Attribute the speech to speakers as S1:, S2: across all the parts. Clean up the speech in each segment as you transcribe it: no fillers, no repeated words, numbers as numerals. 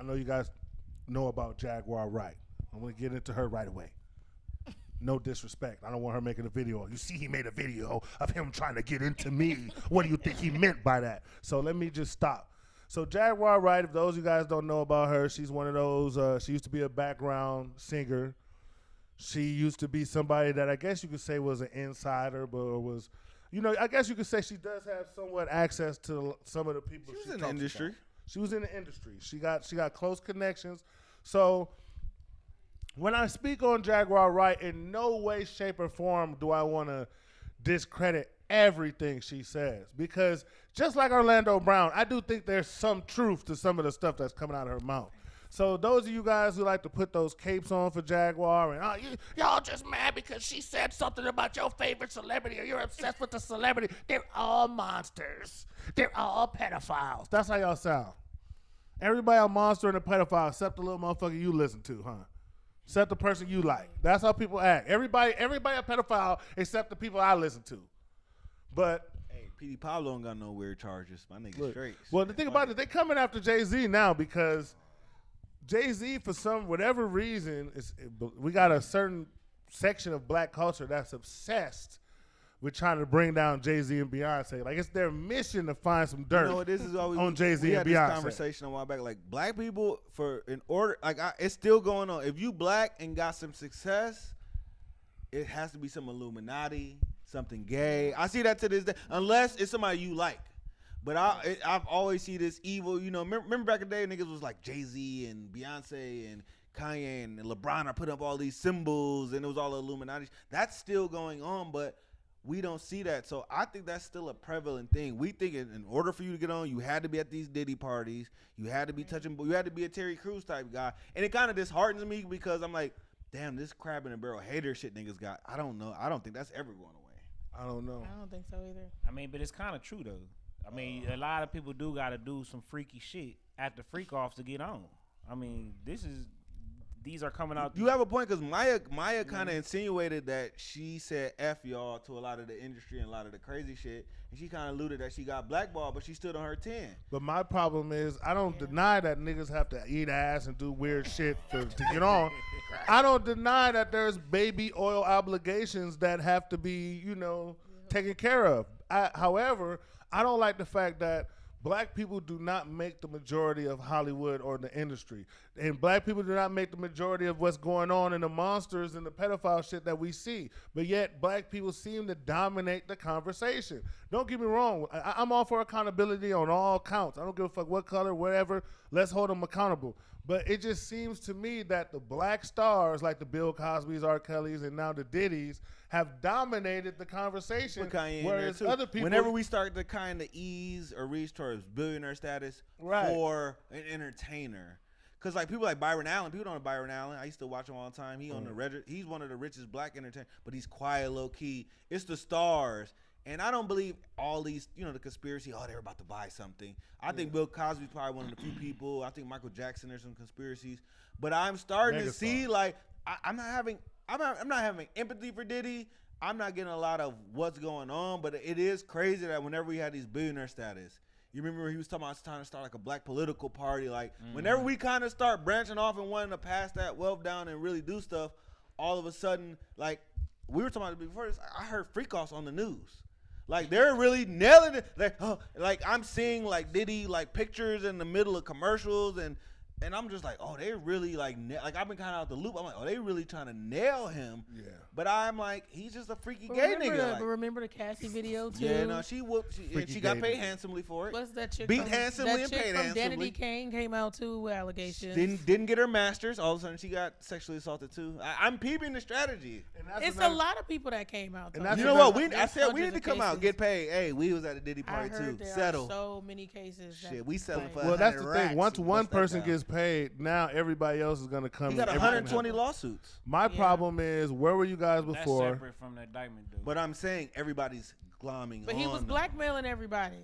S1: I know you guys know about Jaguar Wright. I'm going to get into her right away. No disrespect. I don't want her making a video. You see, he made a video of him trying to get into me. What do you think he meant by that? So let me just stop. So Jaguar Wright, if those of you guys don't know about her, she's one of those, she used to be a background singer. She used to be somebody that I guess you could say was an insider, but was, I guess you could say she does have somewhat access to some of the people
S2: she was in the industry.
S1: About. She was in the industry. She got close connections. So when I speak on Jaguar Wright, in no way, shape, or form do I want to discredit everything she says. Because just like Orlando Brown, I do think there's some truth to some of the stuff that's coming out of her mouth. So those of you guys who like to put those capes on for Jaguar and y'all just mad because she said something about your favorite celebrity or you're obsessed with the celebrity, they're all monsters. They're all pedophiles. That's how y'all sound. Everybody a monster and a pedophile except the little motherfucker you listen to, huh? Except the person you like. That's how people act. Everybody a pedophile except the people I listen to. But
S2: hey, P.D. Pablo don't got no weird charges. My nigga straight.
S1: Well, the thing about it, they coming after Jay Z now because Jay Z, for whatever reason, we got a certain section of black culture that's obsessed with trying to bring down Jay Z and Beyonce. Like, it's their mission to find some dirt
S2: this is always,
S1: on Jay Z
S2: and Beyonce. We had
S1: Beyonce.
S2: this conversation a while back. Like, black people, it's still going on. If you black and got some success, it has to be some Illuminati, something gay. I see that to this day, unless it's somebody you like. But I've always see this evil, remember back in the day, niggas was like Jay-Z and Beyonce and Kanye and LeBron are putting up all these symbols and it was all Illuminati. That's still going on, but we don't see that. So I think that's still a prevalent thing. We think in order for you to get on, you had to be at these Diddy parties. You had to be you had to be a Terry Crews type guy. And it kind of disheartens me because I'm like, damn, this crab in a barrel hater shit niggas got. I don't know. I don't think that's ever going away.
S1: I don't know.
S3: I don't think so either.
S4: I mean, but it's kind of true, though. I mean, a lot of people do got to do some freaky shit at the freak offs to get on. I mean, these are coming out.
S2: You have a point because Maya kind of insinuated that she said F y'all to a lot of the industry and a lot of the crazy shit. And she kind of alluded that she got blackballed, but she stood on her 10.
S1: But my problem is I don't deny that niggas have to eat ass and do weird shit to get on. I don't deny that there's baby oil obligations that have to be, taken care of. However, I don't like the fact that black people do not make the majority of Hollywood or the industry. And black people do not make the majority of what's going on in the monsters and the pedophile shit that we see. But yet black people seem to dominate the conversation. Don't get me wrong. I'm all for accountability on all counts. I don't give a fuck what color, whatever. Let's hold them accountable. But it just seems to me that the black stars, like the Bill Cosbys, R. Kellys, and now the Diddys, have dominated the conversation. Whereas other people,
S2: whenever we start to kind of ease or reach towards billionaire status for an entertainer, because like people like Byron Allen, people don't know Byron Allen. I used to watch him all the time. He's one of the richest black entertainers, but he's quiet, low key. It's the stars. And I don't believe all these, the conspiracy, they're about to buy something. I think Bill Cosby's probably one of the few people. I think Michael Jackson, there's some conspiracies. But I'm starting to see, like, I'm not having empathy for Diddy. I'm not getting a lot of what's going on. But it is crazy that whenever we had these billionaire status, you remember he was talking about trying to start like a black political party. Like, whenever we kind of start branching off and wanting to pass that wealth down and really do stuff, all of a sudden, like, we were talking about it before this, I heard freak-offs on the news. Like, they're really nailing it. Like I'm seeing like Diddy like pictures in the middle of commercials and I'm just like, they really like I've been kind of out the loop. I'm like, they really trying to nail him. Yeah. But I'm like, he's just a freaky gay nigga.
S3: But remember the Cassie video too?
S2: Yeah, no, she whooped. She got paid handsomely for it.
S3: What's that chick?
S2: Beat handsomely and paid handsomely.
S3: Danity Kane came out too with allegations.
S2: Didn't get her master's. All of a sudden, she got sexually assaulted too. I'm peeping the strategy.
S3: It's a lot of people that came out.
S2: And you know what? I said we need to come out, get paid. Hey, we was at a Diddy party too. Settle.
S3: So many cases.
S2: Shit, we selling for.
S1: Well, that's the thing. Once one person gets paid, now everybody else is gonna come.
S2: He got 120 lawsuits.
S1: My problem is, where were you guys before?
S4: That's separate from the indictment, dude.
S2: But I'm saying everybody's glomming.
S3: But he was blackmailing everybody.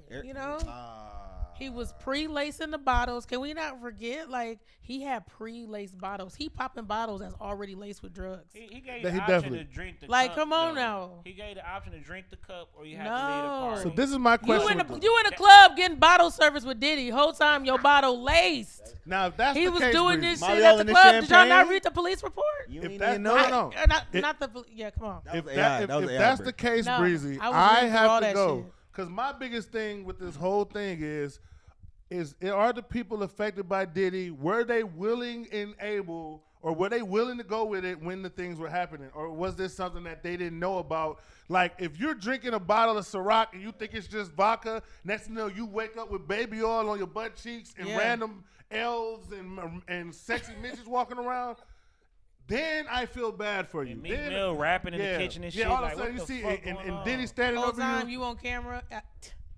S3: He was pre-lacing the bottles. Can we not forget? Like, he had pre-laced bottles. He popping bottles that's already laced with drugs.
S4: He gave
S1: That
S4: the
S1: he
S4: option
S1: definitely-
S4: to drink the
S3: Like,
S4: cup.
S3: come on
S4: though.
S3: now.
S4: He gave the option to drink the cup or you have to
S3: No.
S4: leave the party.
S1: So this is my
S3: You
S1: question.
S3: in,
S1: with
S3: you in a club getting bottle service with Diddy. Whole time your bottle laced.
S1: now, if that's
S3: He
S1: the
S3: was
S1: case,
S3: doing
S1: Breezy,
S3: this
S2: Molly
S3: shit
S2: all
S3: at the
S2: in the
S3: club. Did y'all not
S2: champagne?
S3: read the police report?
S2: You
S1: If
S2: ain't
S1: that-
S2: even
S1: no,
S2: know.
S1: no.
S3: Not the. Yeah, come on.
S1: If,
S2: was
S1: that,
S2: AI.
S1: if,
S2: That was
S1: if
S2: AI
S1: that's
S2: break.
S1: the case,
S3: No,
S1: Breezy,
S3: I was
S1: I
S3: reading through all
S1: have to
S3: that
S1: go.
S3: shit.
S1: Because my biggest thing with this whole thing is are the people affected by Diddy, were they willing and able, or were they willing to go with it when the things were happening? Or was this something that they didn't know about? Like, if you're drinking a bottle of Ciroc and you think it's just vodka, next thing you know, you wake up with baby oil on your butt cheeks and
S3: Yeah.
S1: random elves and sexy midgets walking around, then I feel bad for you.
S4: And Meek
S1: Then-
S4: Mill rapping in
S1: yeah,
S4: the kitchen and
S1: yeah,
S4: shit.
S1: all
S4: like,
S1: of a sudden you
S4: what the
S1: see
S4: fuck
S1: and
S4: going on?
S1: Diddy standing
S3: Whole
S1: over
S3: time
S1: you.
S3: you on camera.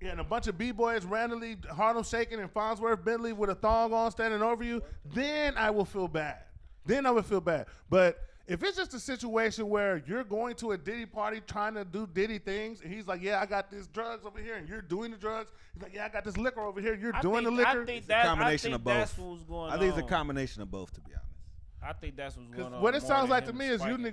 S1: Yeah, and a bunch of B-boys randomly Harlem shaking and Farnsworth Bentley with a thong on standing over you, then I will feel bad. Then I would feel bad. But if it's just a situation where you're going to a Diddy party trying to do Diddy things, and he's like, yeah, I got these drugs over here, and you're doing the drugs. He's like, yeah, I got this liquor over here, you're doing the liquor.
S4: I think
S2: It's a combination
S4: I
S2: of
S4: think that's
S2: both.
S4: what was going
S2: I
S4: on.
S2: think it's a combination of both, to be honest.
S4: I think that's what's going
S1: Because
S4: on.
S1: what it
S4: more
S1: sounds
S4: than
S1: like to
S4: him
S1: me is
S4: spiking
S1: you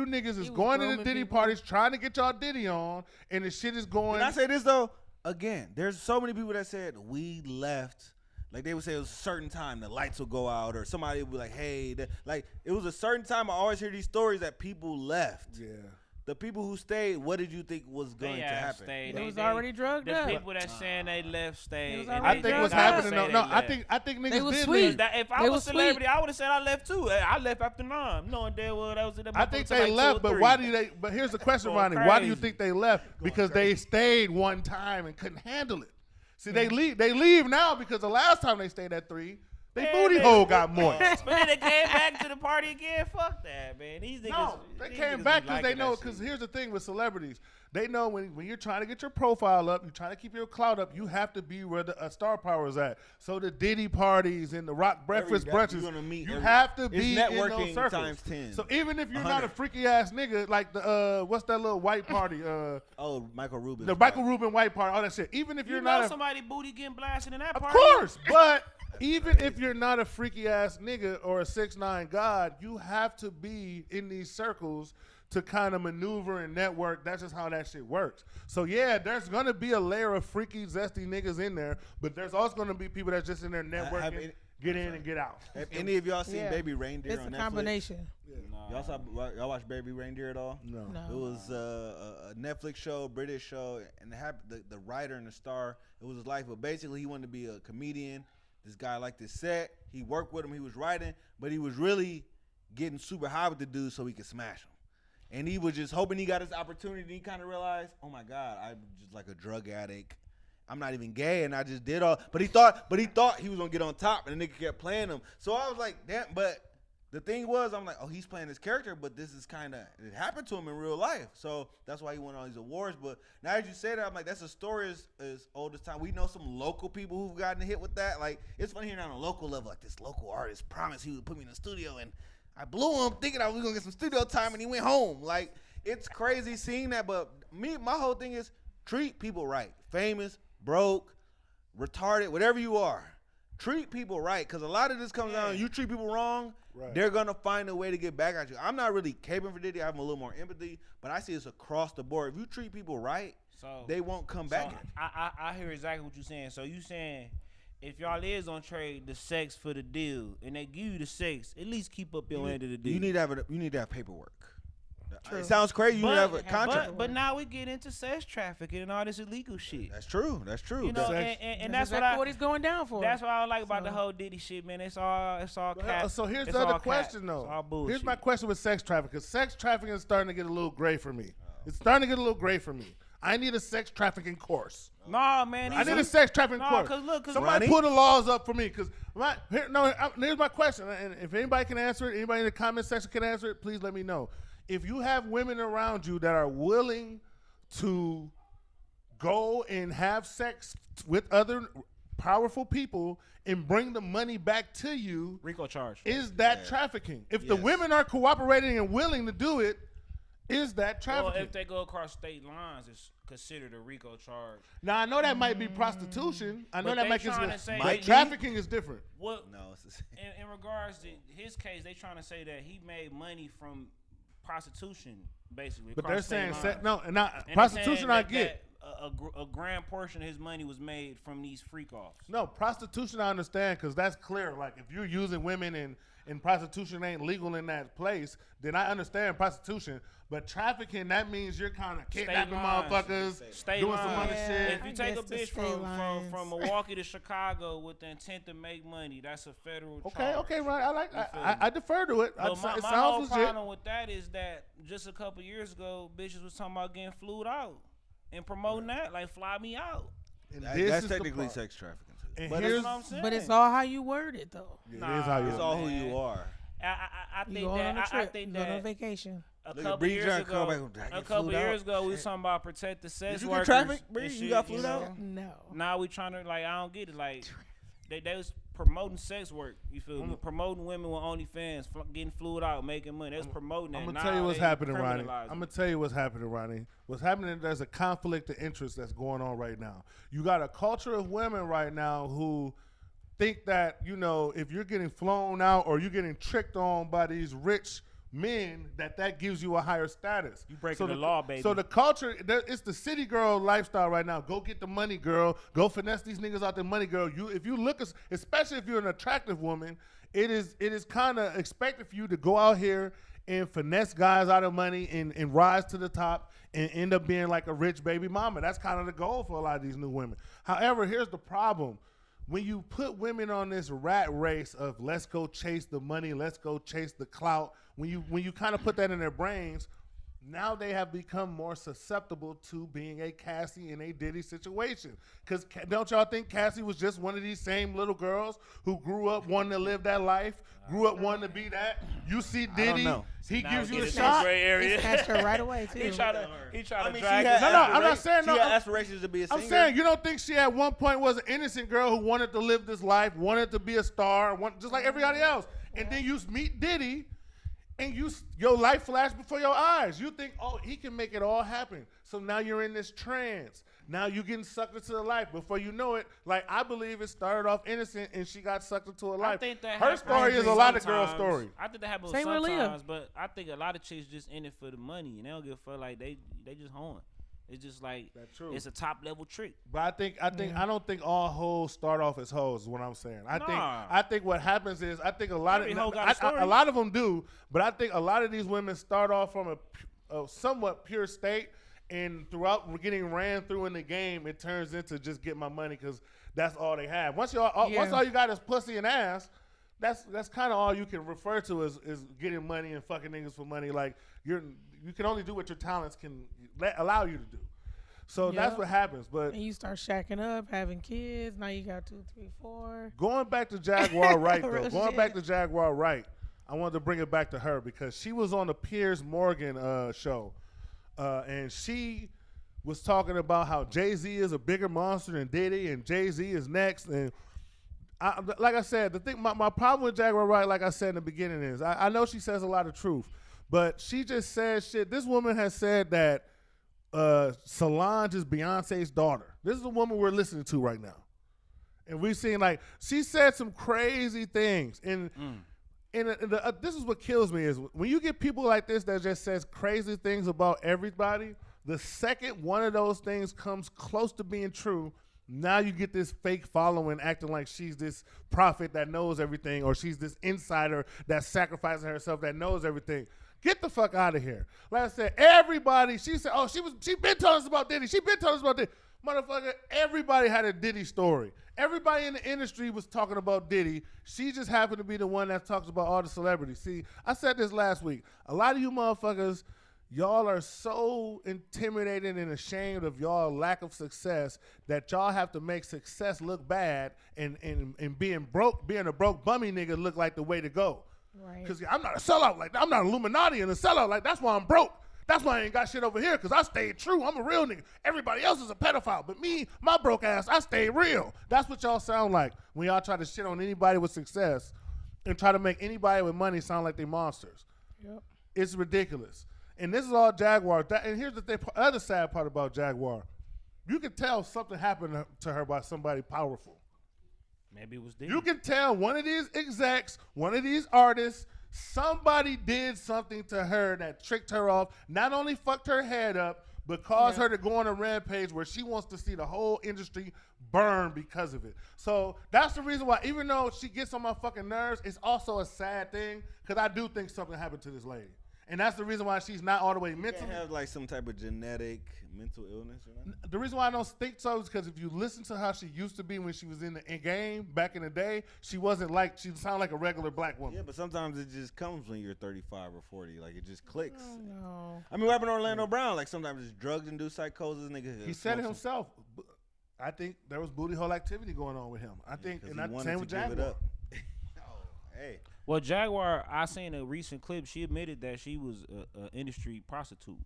S4: people.
S1: niggas is
S3: was
S1: going to the
S3: grooming
S1: Diddy
S3: people.
S1: parties trying to get y'all Diddy on, and the shit is going.
S2: Can I say this though? Again, there's so many people that said we left. Like they would say it was a certain time the lights will go out, or somebody would be like, "Hey," like it was a certain time. I always hear these stories that people left.
S1: Yeah.
S2: The people who stayed, what did you think was going
S4: They
S2: to
S4: ass
S2: happen?
S4: stayed.
S3: They was already drugged
S4: the
S3: up.
S4: people that saying they left stayed.
S3: was
S4: and
S3: already
S1: I
S4: they
S1: think what's
S3: drugged up.
S1: happening.
S4: say
S1: No,
S4: they
S1: no,
S4: left.
S1: I think
S3: They
S1: niggas
S3: was
S1: did
S3: sweet.
S1: leave.
S4: That if I
S3: They
S4: was
S3: was
S4: a celebrity,
S3: sweet.
S4: I would have said I left too. I left after 9, knowing damn well that was it.
S1: I think they left, but why do they? But here's the question,
S4: Going
S1: Ronnie. Why do you
S4: crazy.
S1: think they left? Because they stayed one time and couldn't handle it. See, they leave. They leave now because the last time they stayed at 3, they booty hole got moist.
S4: But then they came back to the party again. Fuck that, man. These niggas.
S1: No, they
S4: these
S1: came
S4: niggas
S1: back
S4: be
S1: because they
S4: liking
S1: know.
S4: that
S1: Because
S4: shit.
S1: here's the thing with celebrities, they know when you're trying to get your profile up, you're trying to keep your clout up, you have to be where the star power is at. So the Diddy parties and the rock breakfast
S2: You're
S1: brunches,
S2: gonna meet
S1: you
S2: every-
S1: have to
S2: it's
S1: be in those
S2: networking
S1: circles.
S2: times 10.
S1: So even if you're not a
S2: 100.
S1: freaky ass nigga like the what's that little white party?
S2: Oh, Michael Rubin.
S1: The Michael Rubin white party, all that shit. Even if
S4: You
S1: you're
S4: know
S1: not a
S4: somebody booty getting blasted in that
S1: Of
S4: party.
S1: course, but even if you're not a freaky ass nigga or a 6ix9ine god, you have to be in these circles to kind of maneuver and network. That's just how that shit works. So yeah, there's gonna be a layer of freaky, zesty niggas in there, but there's also gonna be people that's just in there networking, get in and get out.
S2: Have any of y'all seen
S3: Yeah.
S2: Baby Reindeer
S3: It's
S2: on
S3: a
S2: Netflix?
S3: combination.
S2: Y'all watch Baby Reindeer at all?
S1: No.
S3: No.
S2: It was a Netflix show, British show, and it had the writer and the star. It was his life, but basically he wanted to be a comedian. This guy liked his set. He worked with him. He was writing, but he was really getting super high with the dude so he could smash him. And he was just hoping he got his opportunity. And he kind of realized, oh my God, I'm just like a drug addict. I'm not even gay, and I just did all. But he thought he was gonna get on top, and the nigga kept playing him. So I was like, damn. But the thing was, I'm like, oh, he's playing his character, but this is kind of it happened to him in real life. So that's why he won all these awards. But now as you say that, I'm like, that's a story as old as time. We know some local people who've gotten hit with that. Like it's funny hearing on a local level, like this local artist promised he would put me in the studio, and I blew him thinking I was gonna get some studio time, and he went home. Like it's crazy seeing that. But my whole thing is treat people right. Famous, broke, retarded, whatever you are, treat people right. Because a lot of this comes down, you treat people wrong, they're gonna find a way to get back at you. I'm not really caping for Diddy. I have a little more empathy, but I see this across the board. If you treat people right, they won't come back at you.
S4: I hear exactly what you're saying. So you saying if y'all is on trade the sex for the deal and they give you the sex, at least keep up your end of the deal.
S2: You need to have paperwork.
S3: True.
S2: It sounds crazy. You need to have a contract.
S4: But now we get into sex trafficking and all this illegal shit.
S2: That's true. That's true.
S4: You know,
S1: Sex-
S4: and
S3: That's
S4: that's
S3: exactly
S4: what
S3: he's going down for.
S4: That's what I like about the
S3: So-
S4: whole Diddy shit, man. It's all cap.
S1: So here's
S4: It's
S1: the other
S4: all
S1: question,
S4: cap.
S1: though.
S4: It's all bullshit.
S1: Here's my question with sex trafficking. Because sex trafficking is starting to get a little gray for me. It's starting to get a little gray for me. I need a sex trafficking course.
S4: Nah, man.
S1: I need a sex trafficking course.
S4: Cause
S1: Somebody put the laws up for me. Because here's my question. And if anybody can answer it, anybody in the comment section can answer it, please let me know. If you have women around you that are willing to go and have sex with other powerful people and bring the money back to you,
S4: Rico charge.
S1: is that trafficking? If the
S2: Yes.
S1: women are cooperating and willing to do it, is that trafficking?
S4: Well, if they go across state lines, it's considered a RICO charge.
S1: Now I know that might be prostitution. I know
S4: But
S1: that
S4: they
S1: might
S4: trying to
S1: be,
S4: say-
S1: but
S2: Might be.
S1: trafficking is different.
S4: What
S2: No, it's the same.
S4: in regards to his case, they trying to say that he made money from prostitution, basically.
S1: But
S4: across
S1: they're saying
S4: state lines.
S1: no, and not
S4: And they're
S1: prostitution.
S4: saying
S1: I
S4: that-
S1: get.
S4: that a grand portion of his money was made from these freak offs.
S1: No, prostitution I understand because that's clear. Like if you're using women and prostitution ain't legal in that place, then I understand prostitution. But trafficking, that means you're kind of kidnapping
S4: lines.
S1: motherfuckers,
S4: State
S1: doing some
S4: lines.
S1: other
S3: Yeah.
S1: shit.
S4: If you
S3: I
S4: take a
S3: guess the
S4: bitch
S3: state lines.
S4: from Milwaukee to Chicago with the intent to make money, that's a federal
S1: Okay,
S4: charge.
S1: okay, right. I like.
S4: You feel me?
S1: I defer to it.
S4: But my
S1: It
S4: whole
S1: sounds legit.
S4: problem with that is that just a couple years ago, bitches was talking about getting flued out and promoting that, like fly me out.
S1: And
S2: That-
S1: this
S2: that's
S1: is the
S2: technically
S1: part.
S2: sex trafficking too.
S1: And
S4: But
S1: here's
S4: that's what I'm saying.
S3: But it's all how you word it, though.
S1: it is
S4: Nah,
S1: how you.
S2: It's all who you are.
S4: I
S3: You
S4: think
S3: going on a
S4: that
S3: trip,
S4: I think
S3: you going on
S4: that
S3: vacation.
S4: a
S2: Look at
S4: couple
S2: Bree
S4: years
S2: trying to come
S4: ago,
S2: back, "I
S4: a
S2: get
S4: couple
S2: flued
S4: years
S2: out."
S4: ago, we was
S2: Shit.
S4: talking about protect the sex
S2: Did you get
S4: workers.
S2: trafficked, Bree?
S4: and
S2: You
S4: shit,
S2: got flued
S4: know?
S2: out?
S3: No.
S4: Now we trying to like I don't get it. Like they was promoting sex work. You feel me? Promoting women with OnlyFans, getting flued out, making money. They was promoting that.
S1: I'm gonna
S4: Now
S1: tell you what's
S4: they
S1: happening, Ronnie.
S4: criminalizing
S1: I'm gonna
S4: it.
S1: tell you what's happening, Ronnie. What's happening? There's a conflict of interest that's going on right now. You got a culture of women right now who think that if you're getting flown out or you're getting tricked on by these rich men, that gives you a higher status.
S4: You breaking the law, baby.
S1: So the culture, it's the city girl lifestyle right now. Go get the money, girl. Go finesse these niggas out the money, girl. If you look, especially if you're an attractive woman, it is kind of expected for you to go out here and finesse guys out of money and rise to the top and end up being like a rich baby mama. That's kind of the goal for a lot of these new women. However, here's the problem. When you put women on this rat race of let's go chase the money, let's go chase the clout, when you kind of put that in their brains, now they have become more susceptible to being a Cassie and a Diddy situation. Because don't y'all think Cassie was just one of these same little girls who grew up wanting to live that life, grew up wanting to be that? You see Diddy,
S2: know.
S1: he
S4: Now
S1: gives
S4: we
S1: you a
S4: get into
S1: shot.
S4: the gray area.
S3: He snatched her right away, too.
S4: He try to
S2: I mean,
S4: drag
S2: she had
S4: us.
S1: No, no, I'm not saying no.
S2: She had aspirations to be a singer.
S1: I'm saying you don't think she at one point was an innocent girl who wanted to live this life, wanted to be a star, just like everybody else. And then you meet Diddy, and your life flashed before your eyes. You think, oh, he can make it all happen. So now you're in this trance. Now you're getting sucked into the life. Before you know it, like I believe it started off innocent and she got sucked into a
S4: I
S1: life.
S4: think that
S1: Her
S4: happens
S1: story is a lot of girls'
S4: sometimes.
S1: story.
S4: I think that happens
S3: Same with Leah.
S4: sometimes, but I think a lot of chicks just in it for the money and they don't give a fuck. Like they just hoeing. It's just like
S1: That's true.
S4: it's a top level trick.
S1: But I don't think all hoes start off as hoes. Is what I'm saying.
S4: Nah.
S1: I think what happens is I think a lot
S4: Every
S1: of
S4: hoe got a story.
S1: a lot of them do, but I think a lot of these women start off from a somewhat pure state, and throughout getting ran through in the game, it turns into just get my money because that's all they have. Once all you got is pussy and ass, that's kind of all you can refer to as getting money and fucking niggas for money. Like you can only do what your talents can allow you to do. So that's
S3: Yep.
S1: what happens. But
S3: And you start shacking up, having kids. Now you got 2, 3, 4.
S1: going back to Jaguar Wright, though,
S3: Real
S1: going
S3: shit.
S1: back to Jaguar Wright, I wanted to bring it back to her because she was on the Piers Morgan show, and she was talking about how Jay Z is a bigger monster than Diddy, and Jay Z is next. And like I said, the thing, my problem with Jaguar Wright, like I said in the beginning, is I know she says a lot of truth, but she just says shit. This woman has said that Solange is Beyonce's daughter. This is the woman we're listening to right now. And we've seen, like, she said some crazy things. And this is what kills me is when you get people like this that just says crazy things about everybody, the second one of those things comes close to being true, now you get this fake following acting like she's this prophet that knows everything, or she's this insider that's sacrificing herself that knows everything. Get the fuck out of here. Like I said, everybody, she said, oh, she been telling us about Diddy. She been telling us about Diddy. Motherfucker, everybody had a Diddy story. Everybody in the industry was talking about Diddy. She just happened to be the one that talks about all the celebrities. See, I said this last week. A lot of you motherfuckers, y'all are so intimidated and ashamed of y'all lack of success that y'all have to make success look bad and being a broke bummy nigga look like the way to go.
S3: Right.
S1: Because I'm not a sellout like that. I'm not an Illuminati and a sellout like that's why I'm broke. That's why I ain't got shit over here because I stayed true. I'm a real nigga. Everybody else is a pedophile. But me, my broke ass, I stayed real. That's what y'all sound like when y'all try to shit on anybody with success and try to make anybody with money sound like they monsters.
S3: Yep.
S1: It's ridiculous. And this is all Jaguar. And here's the thing, other sad part about Jaguar. You can tell something happened to her by somebody powerful.
S4: Maybe it was Diddy.
S1: You can tell one of these execs, one of these artists, somebody did something to her that tricked her off, not only fucked her head up, but caused her to go on a rampage where she wants to see the whole industry burn because of it. So that's the reason why, even though she gets on my fucking nerves, it's also a sad thing because I do think something happened to this lady. And that's the reason why she's not all the way mentally.
S2: You have like some type of genetic mental illness or nothing?
S1: The reason why I don't think so is because if you listen to how she used to be when she was in the game back in the day, she sounded like a regular black woman.
S2: Yeah, but sometimes it just comes when you're 35 or 40. Like it just clicks.
S3: Oh, no.
S2: I mean, what happened to Orlando Brown? Like sometimes it's drugs-induced psychosis. Nigga,
S1: He said it himself. I think there was booty hole activity going on with him. I think, and that's same with Jaguar.
S2: Hey.
S4: Well, Jaguar, I seen a recent clip. She admitted that she was an industry prostitute.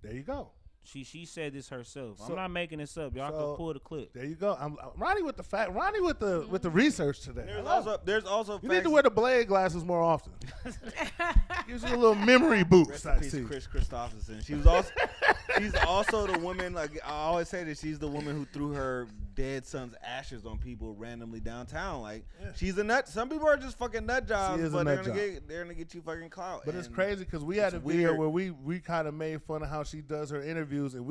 S1: There you go.
S4: She said this herself. I'm not making this up. Y'all can pull the clip.
S1: There you go. I'm Ronnie with the fact. Ronnie with the research today.
S2: There's also
S1: you need to wear the blade glasses more often. Gives you a little memory boost.
S2: Rest in peace, Chris Christopherson. She's also the woman. Like I always say that she's the woman who threw her dead son's ashes on people randomly downtown. Like she's a nut. Some people are just fucking nut jobs, but they're gonna get you fucking clout.
S1: But it's crazy because we had a video where we kind of made fun of how she does her interviews, and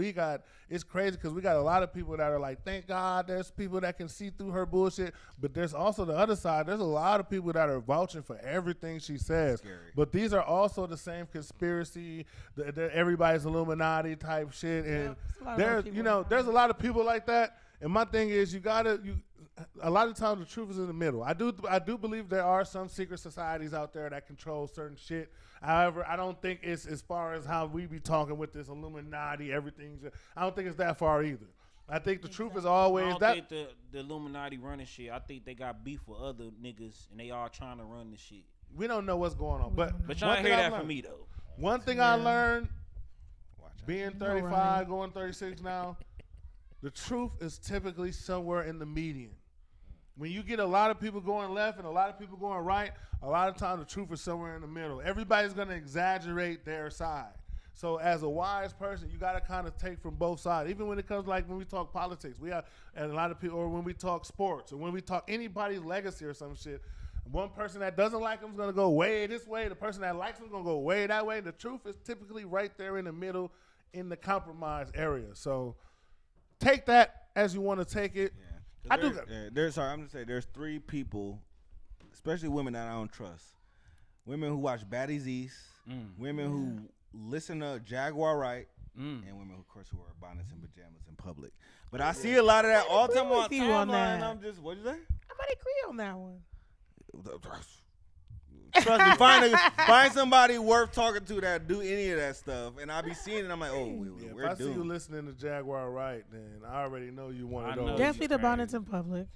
S1: it's crazy because we got a lot of people that are like, thank God there's people that can see through her bullshit. But there's also the other side. There's a lot of people that are vouching for everything she says. But these are also the same conspiracy, everybody's Illuminati type shit, and there's a lot of people like that. And my thing is, a lot of times the truth is in the middle. I do believe there are some secret societies out there that control certain shit. However, I don't think it's as far as how we be talking with this Illuminati, everything's. I don't think it's that far either. I think the truth is always that.
S4: I don't think the Illuminati running shit. I think they got beef with other niggas, and they all trying to run the shit.
S1: We don't know what's going on, but
S4: y'all hear that from me though.
S1: One thing I learned, being 35, going 36 now, the truth is typically somewhere in the median. When you get a lot of people going left and a lot of people going right, a lot of times the truth is somewhere in the middle. Everybody's going to exaggerate their side. So as a wise person, you got to kind of take from both sides. Even when it comes when we talk politics, and a lot of people, or when we talk sports, or when we talk anybody's legacy or some shit, one person that doesn't like him is going to go way this way. The person that likes him is going to go way that way. The truth is typically right there in the middle in the compromise area. So take that as you want to take it.
S2: Yeah. I'm gonna say there's three people, especially women that I don't trust. Women who watch Baddies East, women who listen to Jaguar Wright, and women, of course, who wear bonnets and pajamas in public. But I see a lot of that all the time on timeline, and I'm just, what'd you say?
S3: I might agree on that one.
S2: Trust me, find somebody worth talking to that do any of that stuff, and I be seeing it. I'm like,
S1: if I see you listening to Jaguar Wright, then I already know you one of those.
S3: Definitely the bonnets in public.